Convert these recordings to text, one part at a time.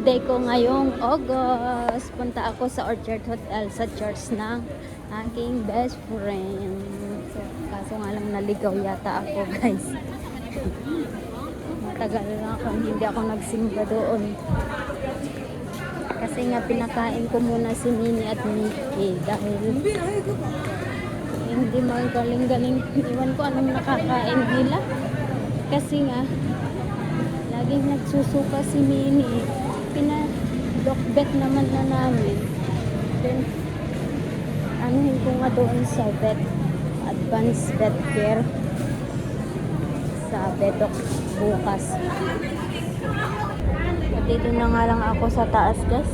day ko ngayong August. Punta ako sa Orchard Hotel sa church ng aking best friend. So, kaso nga lang naligaw yata ako, guys. Matagal na ako, hindi ako nagsimba doon. Kasi nga pinakain ko muna si Nini at Mickey dahil hindi magaling-galing. Iwan ko anong nakakain nila. Kasi nga laging nagsusuka si Nini. Pinadokbet naman na namin. Then anuhin ko nga doon sa vet, advanced vet care sa Bedok bukas. Dito na nga lang ako sa taas, guys.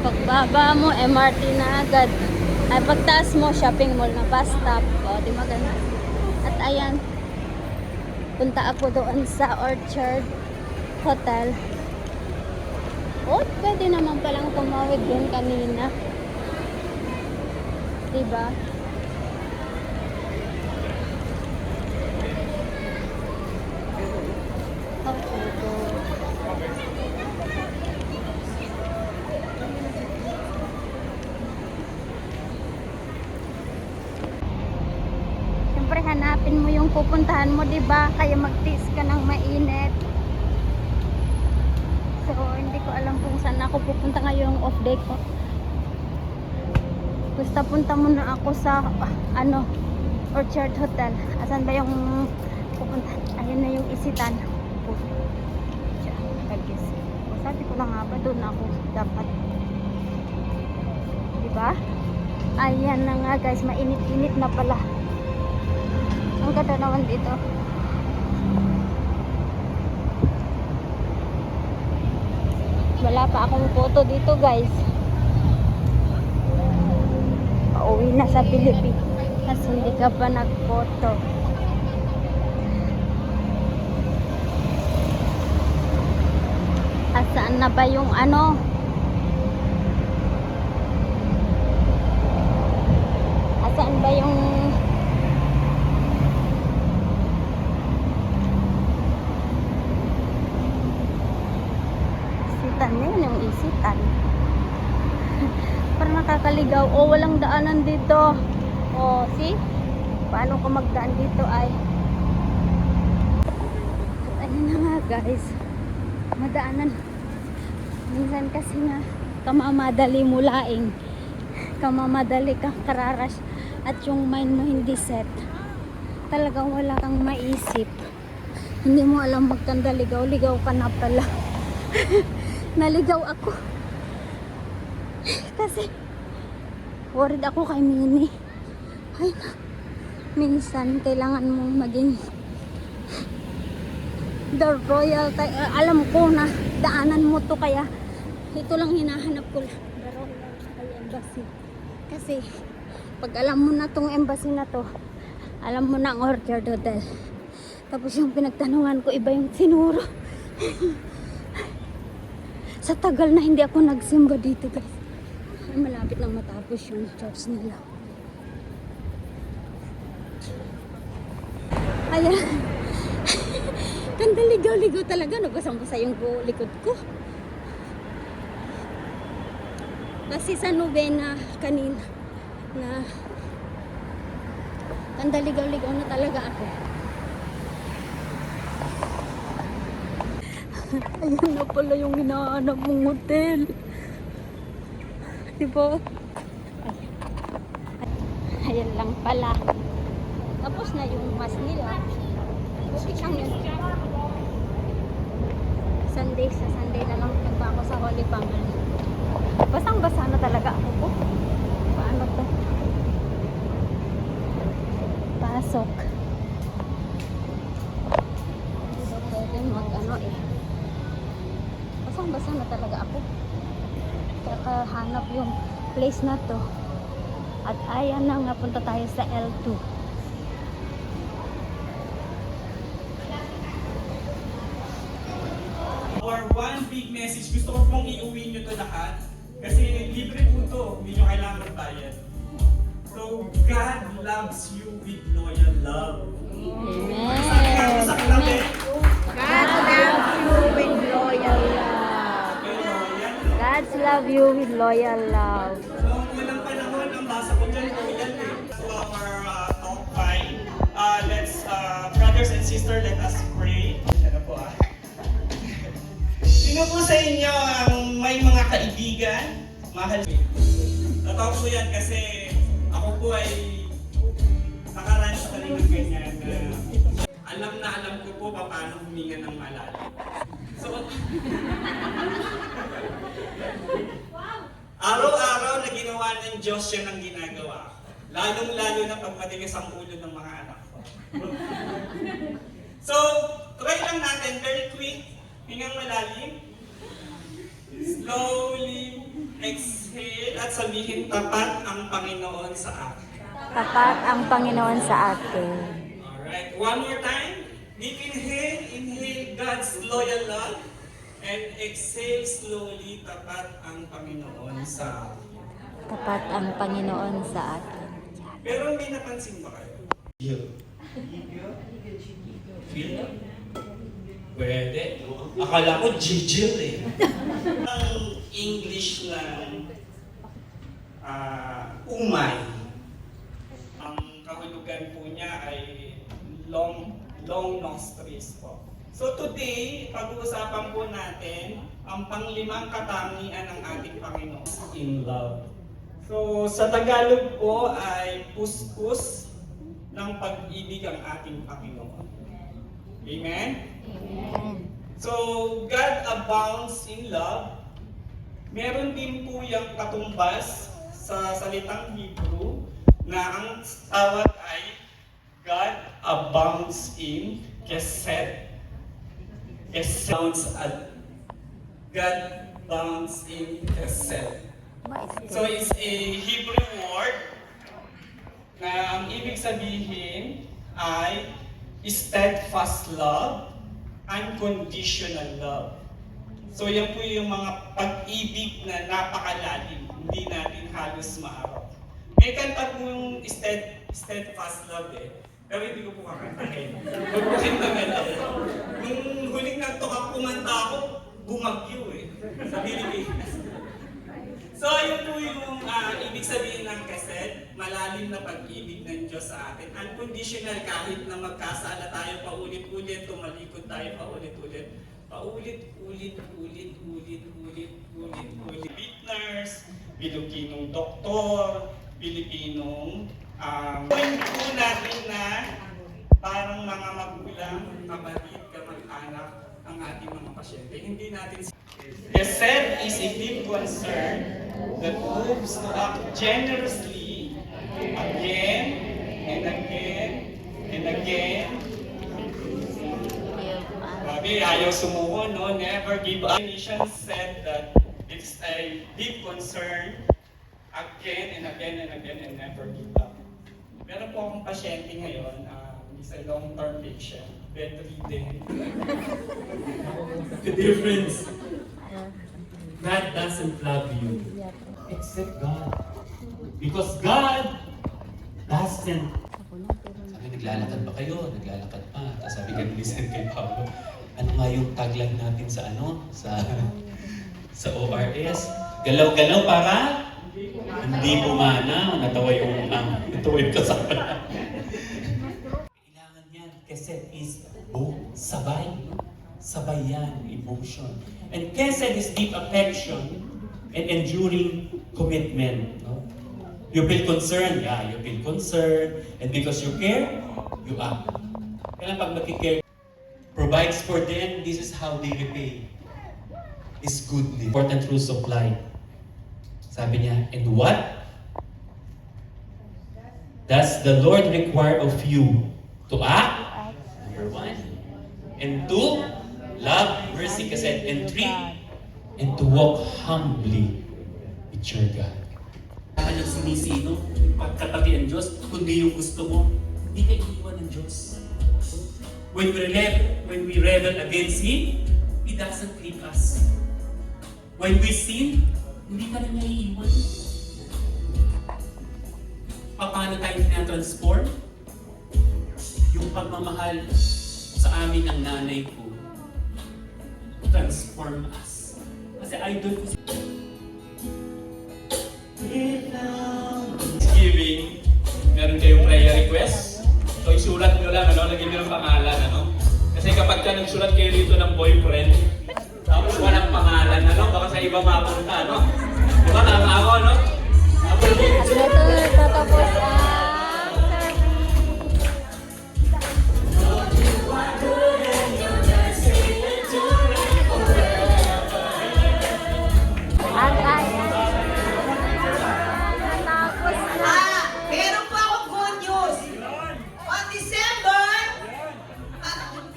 Pagbaba mo, MRT na agad. Ay, pagtaas mo, shopping mall na bus stop. O, di maganda. At ayan, punta ako doon sa Orchard Hotel. O, pwede naman palang tumawid doon kanina. Diba? Siyempre hanapin mo yung pupuntahan mo, diba? Kaya magtiis ka ng mainit. So, hindi ko alam kung saan ako pupunta ngayong off day ko. Basta punta muna ako sa Orchard Hotel. Asan ba yung pupunta? Ayun na yung isitan. Sabi ko na nga ba doon ako dapat. Diba? Ayan na nga, guys. Mainit-init na pala. Ang ganda naman dito. Wala pa akong photo dito, guys. Pauwi na sa Pilipinas. Hindi ka pa nag-photo. Saan na ba yung saan ba yung isitan na yun, yung isitan. Parang nakakaligaw. O, walang daanan dito. O, see? Paano ko magdaan dito ay ayun na nga, guys. Madaanan. Minsan kasi nga kamamadali mulaing, kamamadali ka kararash at yung mind mo hindi set, talagang wala kang maisip, hindi mo alam magkandaligaw-ligaw ka na pala. Naligaw ako kasi worried ako kay Mini. Ay, minsan kailangan mong maging the royal alam ko na daanan mo to, kaya ito lang hinahanap ko, the royal embassy. Kasi pag alam mo na tong embassy na to, alam mo na ang Orchard Hotel. Tapos yung pinagtanungan ko, iba yung sinuro. Sa tagal na hindi ako nagsimba dito, guys. Ay, malapit lang matapos yung church nila. Ayan. Ganda, ligaw-ligaw talaga. Nabasang-basa yung likod ko. Kasi sa novena kanina na ganda, ligaw-ligaw na talaga ako. Ayan na pala yung hinahanap mong hotel. Diba? Ayan lang pala. Tapos na yung mas nila. Isang yun. Sunday, sa Sunday na lang punta ako sa Holy Family. Basang-basa na talaga ako po. Paano to? Pasok. Hindi ba pwede Basang-basa na talaga ako. Kakahanap yung place na to. At ayan na nga, punta tayo sa L2. Or one big message, gusto ko pong iuwi nyo to lahat. Kasi libre po to, hindi nyo kailangan magbayad. So, God loves you with loyal love. Amen. Sabi nga po sa club eh, God's love you with loyal love. Noong unang panahon, ang basa ko dyan, yan eh. So our talk by, brothers and sisters, let us pray. Ano po Sino po sa inyo ang may mga kaibigan? Mahal. Totoo po yan kasi ako po ay nakaranas sa rin ng ganyan na alam ko po paano huminga ng malalim. So, araw-araw na ginawa ng Diyos yan ang ginagawa. Lalong-lalo na pag matigas ang ulo ng mga anak ko. So, try lang natin, very quick, hingang malalim. Slowly exhale at sabihin, tapat ang Panginoon sa akin. Tapat ang Panginoon sa akin. Alright, one more time. Deep inhale, inhale God's loyal love. And exhale slowly, tapat ang Panginoon sa akin. Tapat ang Panginoon sa akin. Pero may napansin ba kayo? Feel? Pwede. Akala ko jijil eh. Ang English ng umay. Ang kahulugan po niya ay long nostrils po. So today, pag-uusapan po natin ang panglimang katangian ng ating Panginoon in love. So sa Tagalog po ay puskus ng pag-ibig ang ating Panginoon. Amen? Amen. So God abounds in love. Meron din po yung katumbas sa salitang Hebrew na ang tawag ay God abounds in Kesed. God abounds in Kesed. So it's a Hebrew word na ang ibig sabihin ay steadfast love, unconditional love. So yan po yung mga pag-ibig na napakalalim, hindi natin halos maaraw. May kanta po yung steadfast love eh, pero hindi ko po kakantahin. Magbukin naman eh. Nung huling nagtukang kumanta ako, bumagyo eh, sa Pilipinas. So yun po yung ibig sabihin ng Kesed, malalim na pag-ibig ng Diyos sa atin. Unconditional kahit na magkasala tayo paulit-ulit, tumalikod tayo paulit-ulit. Paulit-ulit. Fitness, Pilipinong doktor, Pilipinong point po natin na parang mga magulang, kapatid, kamag-anak ang ating mga pasyente. Hindi natin Kesed is a deep concern that moves to act generously again and again and again. Grabe, ayaw sumuko, no? Never give up. Definition said that it's a deep concern again and again and again and never give up. Meron po akong pasyente ngayon, he's a long-term patient, bedridden. The difference. God doesn't love you except God. Because God doesn't. Sabi, naglalakad ba kayo? Naglalakad pa. Tapos sabi ka minsan kay Pablo, ano nga yung tagline natin sa sa ORS? Galaw-galaw para hindi pumana. Natawa yung kasama. Kailangan yan kasi is sabay. Sabay yan, emotion. And Kesed is deep affection and enduring commitment. No? You feel concerned, you feel concerned. And because you care, you act. Kaya pag nakikare, provides for them, this is how they repay. Is goodness. Important rules of life. Sabi niya, and what does the Lord require of you? To act? Number 1. And 2, love, mercy, kasi, and 3, and to walk humbly with your God. Kaya ng sinisino, pagkatabi ang Diyos, kundi yung gusto mo, hindi ka iiwan ng Diyos. When we rebel against Him, He doesn't leave us. When we sin, hindi ka rin niya iiwan. Paano tayo tinatransform? Yung pagmamahal sa amin ng nanay ko, transform us. Kasi idol ko si isulat nyo lang, ano, lagyan nyo ng pangalan, ano. Kasi kapag ka nagsulat kayo dito ng boyfriend, tapos walang pangalan, ano, baka sa iba mapunta, ano. Diba, tama ako, ano? At ito tatapos ang ayan. Natapos na. Meron pa akong good news. On December,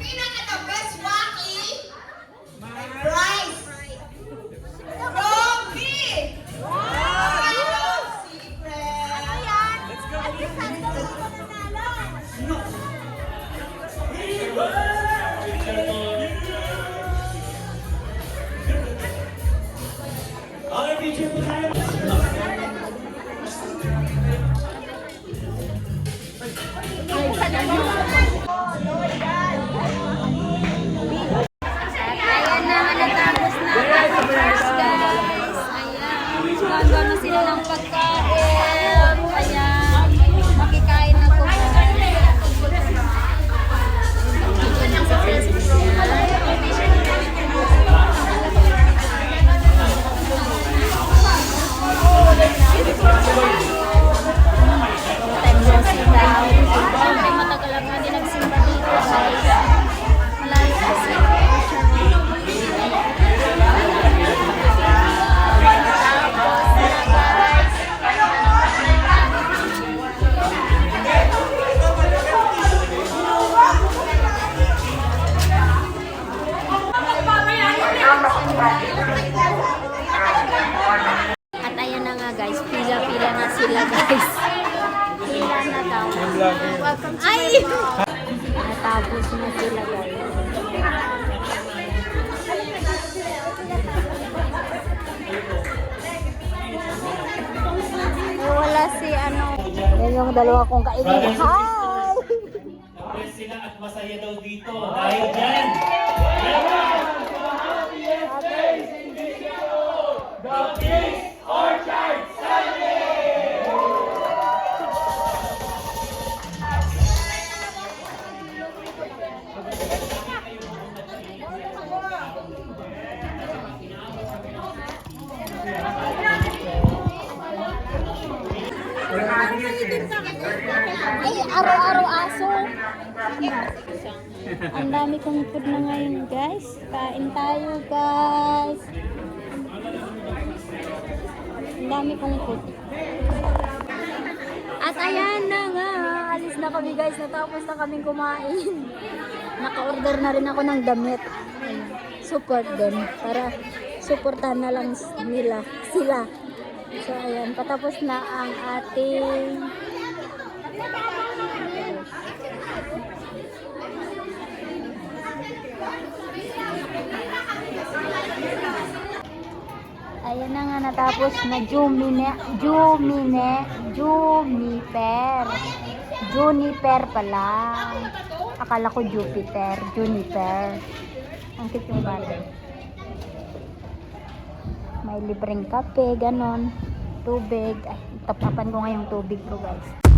pinaka the best Wacky, my prize from me. Hello, secret. Ano yan? Let's go. Okay, picture po tayo. Ayan na, natapos na ang first guys. Ayan. Gagawa na sila ng pagkain. Ayan. Makikain na po guys. Successful. Siyempre matagal lang hindi nagsimba dito guys. Malayo kasi. At ayan na nga guys, pila-pila na sila guys. Pila na daw. Ay! Natapos na sila guys. Wala si ano. Yan yung dalawa kong kaibigan. Hi! Press sila at masaya daw dito. Dahil dyan. Ay, araw-araw aso. Ang dami kong food na ngayon, guys. Kain tayo, guys. Ang dami kong food. At ayan na nga. Alis na kami, guys. Natapos na kaming kumain. Naka-order na rin ako ng damit. Ayan. Support din. Para supportahan na lang nila. Sila. So, ayan. Patapos na ang ating ayan na nga, natapos na Juniper pala. Akala ko Jupiter. Juniper. Ang cute yung bata. May libreng kape, ganon. Tubig. Ay, tapapan ko nga yung tubig ko guys.